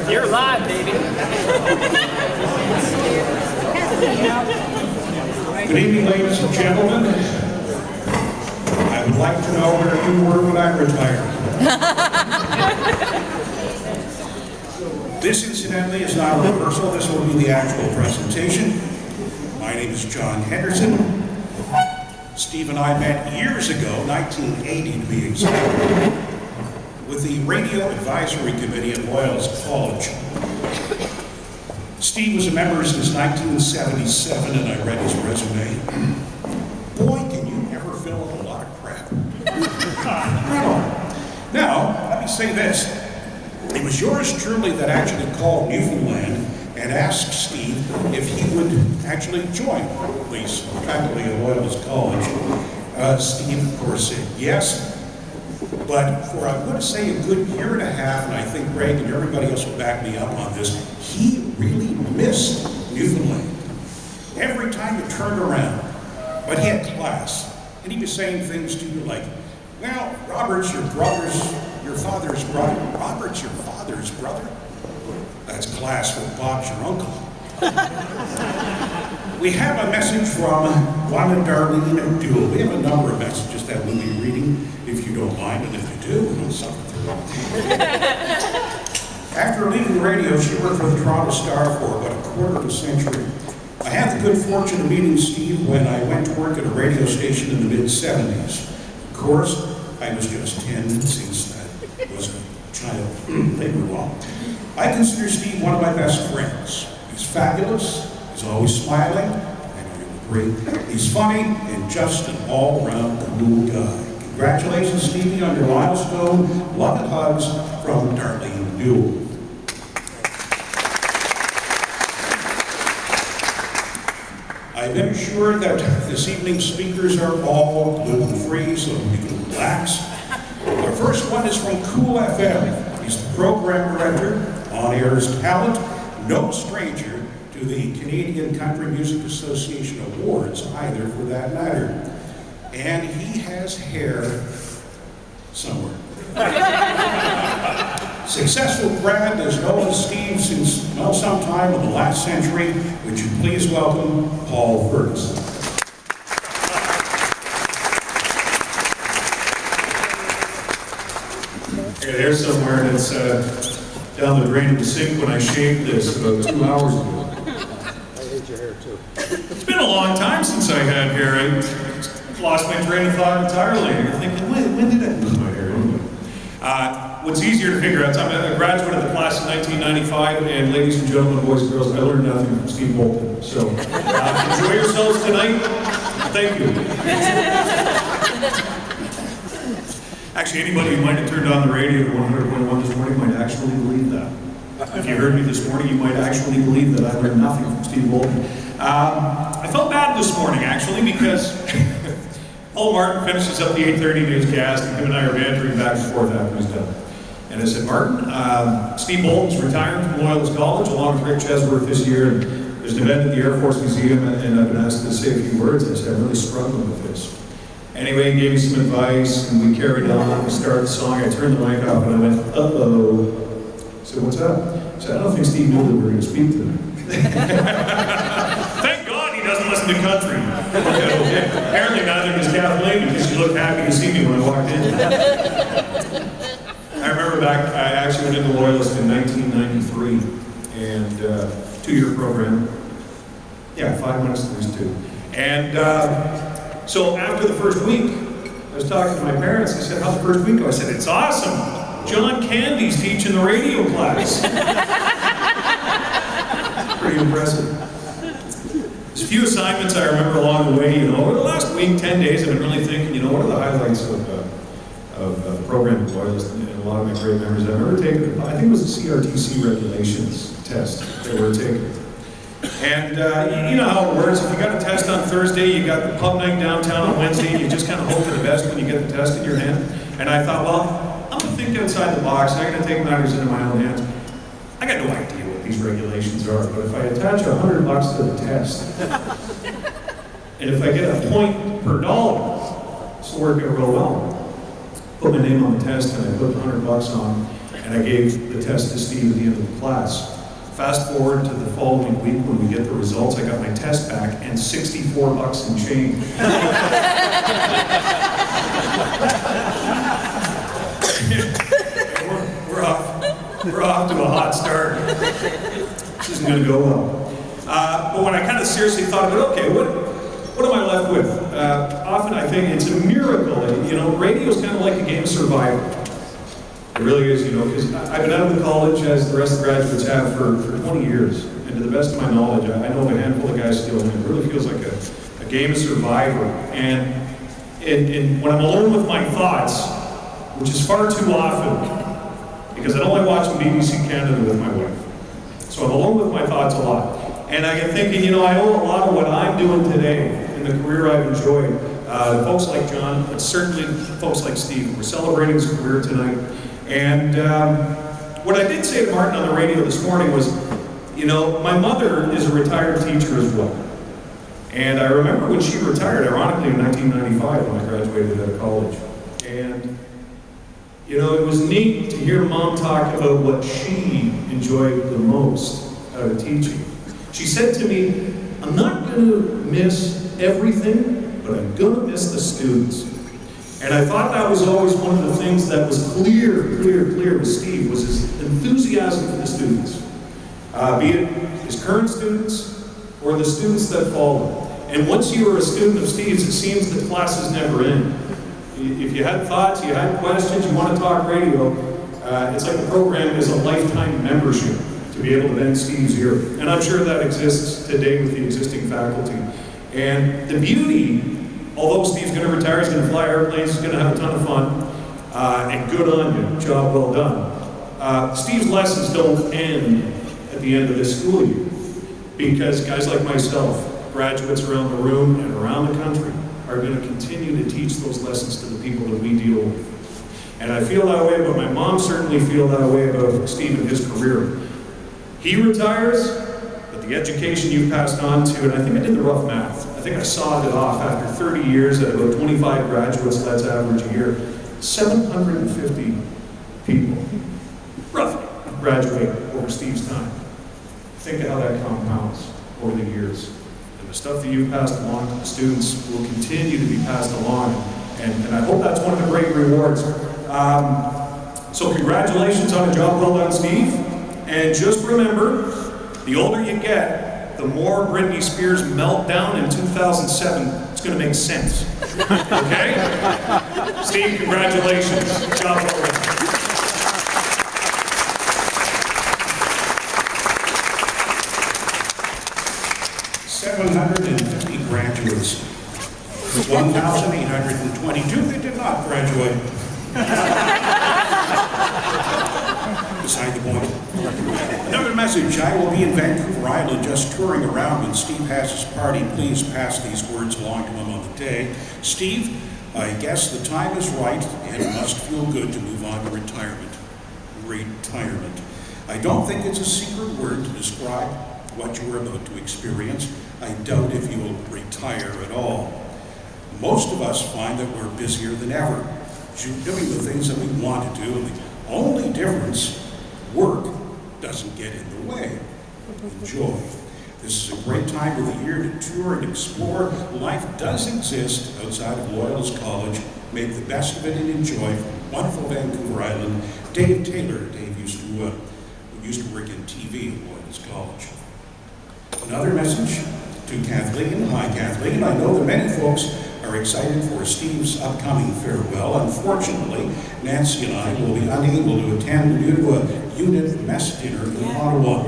You're live, baby. Good evening, ladies and gentlemen. I would like to know where you were when I retired. This, incidentally, is not a rehearsal. This will be the actual presentation. My name is John Henderson. Steve and I met years ago, 1980 to be exact, with the Radio Advisory Committee at Loyalist College. Steve was a member since 1977, and I read his resume. Boy, can you ever fill a lot of crap. Now, let me say this. It was yours truly that actually called Newfoundland and asked Steve if he would actually join the faculty at Loyalist College. Steve, of course, said yes. But for, I'm going to say, a good year and a half, and I think Greg and everybody else will back me up on this, he really missed Newfoundland. Every time you turned around, but he had class, and he'd be saying things to you like, well, Robert's your father's brother. Robert's your father's brother? That's class with Bob's your uncle. We have a message from Juan and Darlene Duel. We have a number of messages that we'll be reading, if you don't mind, and if you do, we'll suffer through. After leaving radio, she worked for the Toronto Star for about a quarter of a century. I had the good fortune of meeting Steve when I went to work at a radio station in the mid-70s. Of course, I was just 10 since I was a child labor law. I consider Steve one of my best friends. He's fabulous, he's always smiling, I know you'll agree. He's funny and just an all-around cool guy. Congratulations, Stevie, on your milestone. Love and hugs from Darlene Duel. I've been assured that this evening's speakers are all gluten-free, so you can relax. Our first one is from Cool FM. He's the program director, on-air's talent, no stranger to the Canadian Country Music Association Awards either, for that matter. And he has hair somewhere. Successful grad has known Steve since, well, sometime in the last century. Would you please welcome Paul Ferguson. There's somewhere that's down the drain of the sink when I shaved this about 2 hours ago. I hate your hair too. It's been a long time since I had hair. I lost my train of thought entirely. You're thinking, when did I lose my hair anyway? What's easier to figure out, I'm a graduate of the class of 1995, and ladies and gentlemen, boys and girls, I learned nothing from Steve Bolton. So enjoy yourselves tonight. Thank you. Actually, anybody who might have turned on the radio to 100.1 this morning might actually believe that. If you heard me this morning, you might actually believe that I learned nothing from Steve Bolton. I felt bad this morning, actually, because Paul Martin finishes up the 8:30 newscast, and him and I are bantering back and forth after he's done. And I said, Martin, Steve Bolton's retiring from Loyalist College, along with Rick Chesworth this year, and there's an event at the Air Force Museum, and I've been asked to say a few words. I said, I'm really struggling with this. Anyway, he gave me some advice, and we carried on. We started the song. I turned the mic off, and I went, uh-oh. I said, what's up? I said, I don't think Steve knew that we were going to speak to him. Thank God he doesn't listen to country. Apparently neither does Kathleen, because she looked happy to see me when I walked in. I remember back, I actually went into Loyalist in 1993, and 2-year program. Yeah, 5 months at least 2. And so after the first week, I was talking to my parents. I said, how's the first week go? I said, it's awesome. John Candy's teaching the radio class. Pretty impressive. There's a few assignments I remember along the way. You know, over the last week, 10 days, I've been really thinking, you know, what are the highlights of the program at Loyalist, and a lot of my great memories. I remember taking, I think it was the CRTC regulations test that we were taking. And you know how it works. If you got a test on Thursday, you got the pub night downtown on Wednesday, and you just kind of hope for the best when you get the test in your hand. And I thought, well, I'm going to think outside the box. I'm going to take matters into my own hands. I got no idea what these regulations are, but if I attach $100 to the test, and if I get a point per dollar, this will work out real well. Put my name on the test, and I put the $100 on. and I gave the test to Steve at the end of the class. Fast forward to the following week when we get the results, I got my test back and $64 and change. we're off to a hot start. This isn't going to go well. But when I kind of seriously thought about, okay, what am I left with? Often I think it's a miracle. Radio is kind of like a game of survival. It really is, because I've been out of the college, as the rest of the graduates have, for 20 years. And to the best of my knowledge, I know of a handful of guys still, and it really feels like a game of survivor. And when I'm alone with my thoughts, which is far too often, because I don't like watching BBC Canada with my wife. So I'm alone with my thoughts a lot. And I get thinking, I owe a lot of what I'm doing today in the career I've enjoyed. Folks like John, but certainly folks like Steve. We're celebrating his career tonight. And what I did say to Martin on the radio this morning was, my mother is a retired teacher as well. And I remember when she retired, ironically, in 1995 when I graduated out of college. And, it was neat to hear Mom talk about what she enjoyed the most out of teaching. She said to me, I'm not going to miss everything, but I'm going to miss the students. And I thought that was always one of the things that was clear with Steve, was his enthusiasm for the students. Be it his current students or the students that follow. And once you were a student of Steve's, it seems that classes never end. If you had thoughts, you had questions, you want to talk radio, it's like the program is a lifetime membership to be able to bend Steve's ear. And I'm sure that exists today with the existing faculty. And the beauty, although Steve's going to retire, he's going to fly airplanes, he's going to have a ton of fun, and good on you, job well done. Steve's lessons don't end at the end of this school year, because guys like myself, graduates around the room and around the country, are going to continue to teach those lessons to the people that we deal with. And I feel that way, but my mom certainly feels that way about Steve and his career. He retires, but the education you've passed on to, and I think I did the rough math, I think I sawed it off after 30 years at about 25 graduates, that's average a year, 750 people, roughly, graduate over Steve's time. Think of how that compounds over the years. And the stuff that you've passed along to the students will continue to be passed along, and I hope that's one of the great rewards. So congratulations on a job well done, Steve. And just remember, the older you get, the more Britney Spears' meltdown in 2007, it's going to make sense. Okay? Steve, congratulations. Job well done. $750 graduates. 1,822 that did not graduate. Beside the point. Another message. I will be in Vancouver Island just touring around when Steve has his party. Please pass these words along to him on the day. Steve, I guess the time is right and it must feel good to move on to retirement. Retirement. I don't think it's a secret word to describe what you are about to experience. I doubt if you will retire at all. Most of us find that we're busier than ever, doing the things that we want to do, and the only difference, work doesn't get in the way. Enjoy. This is a great time of the year to tour and explore. Life does exist outside of Loyalist College. Make the best of it and enjoy. Wonderful Vancouver Island. Dave Taylor. Dave used to work in TV at Loyalist College. Another message to Kathleen. Hi, Kathleen. I know that many folks are excited for Steve's upcoming farewell. Unfortunately, Nancy and I will be unable to attend due to a unit mess dinner in Ottawa.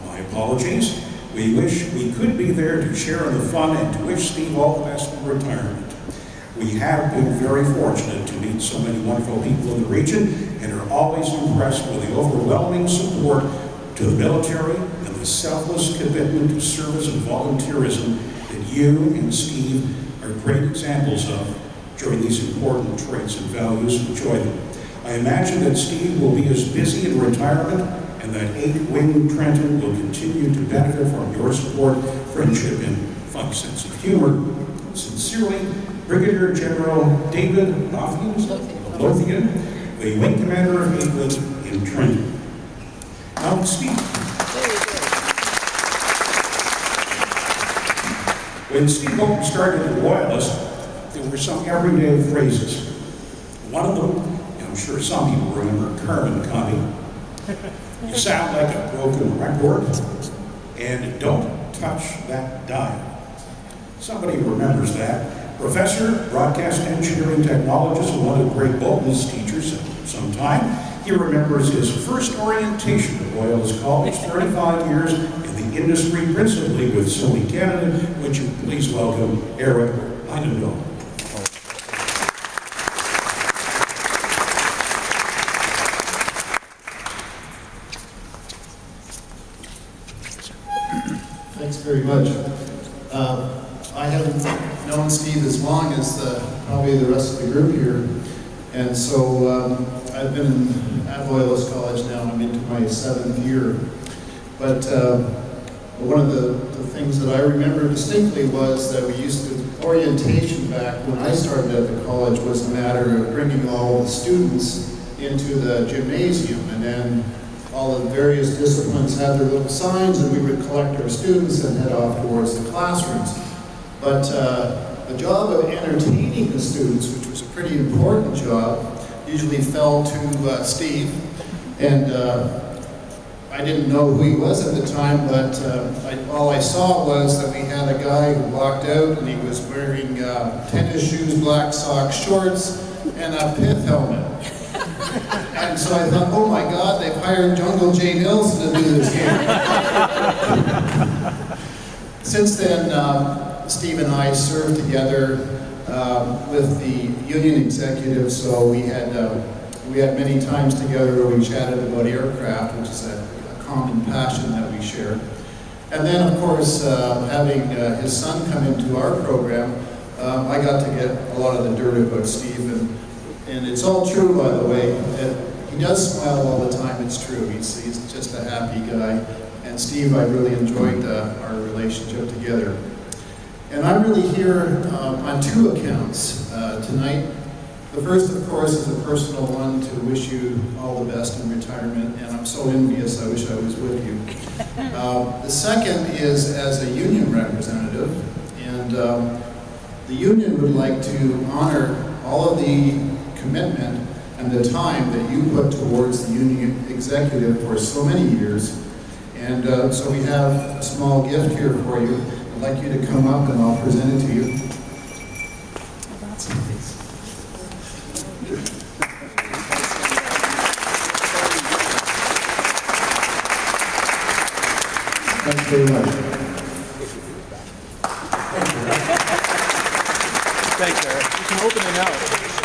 My apologies. We wish we could be there to share in the fun and to wish Steve all the best in retirement. We have been very fortunate to meet so many wonderful people in the region and are always impressed with the overwhelming support to the military and the selfless commitment to service and volunteerism that you and Steve are great examples of during these important traits and values. Enjoy them. I imagine that Steve will be as busy in retirement and that 8-Wing Trenton will continue to benefit from your support, friendship, and fun sense of humor. Sincerely, Brigadier General David Lothian, the Wing Commander of 8-Wing in Trenton. Now, Steve. When Steve Bolton started at Loyalist, there were some everyday phrases. One of them, and I'm sure some people remember carbon copy. You sound like a broken record, and don't touch that dial. Somebody remembers that. Professor, broadcast engineering technologist, and one of Great Bolton's teachers at some time. He remembers his first orientation at Loyalist College, 35 years in the industry, principally with Sony Canada. Would you please welcome Eric Heidendahl. Thanks very much. I haven't known Steve as long as probably the rest of the group here, and so I've been at Loyalist College now. I'm into my 7th year. But one of the things that I remember distinctly was that we used to, orientation back when I started at the college was a matter of bringing all the students into the gymnasium, and then all the various disciplines had their little signs, and we would collect our students and head off towards the classrooms. But the job of entertaining the students, which was a pretty important job, usually fell to Steve. And I didn't know who he was at the time, but all I saw was that we had a guy who walked out and he was wearing tennis shoes, black socks, shorts, and a pith helmet. And so I thought, oh my God, they've hired Jungle Jay Nelson to do this game. Since then, Steve and I served together with the union executive, so we had many times together where we chatted about aircraft, which is a common passion that we share. And then, of course, having his son come into our program, I got to get a lot of the dirt about Steve, and it's all true, by the way. He does smile all the time, it's true. He's just a happy guy. And Steve, I really enjoyed our relationship together. And I'm really here on 2 accounts tonight. The first, of course, is a personal one to wish you all the best in retirement, and I'm so envious, I wish I was with you. The second is as a union representative, and the union would like to honor all of the commitment and the time that you put towards the union executive for so many years. And so we have a small gift here for you. I'd like you to come up and I'll present it to you. Thanks very much. Thanks, Eric. You can open it now.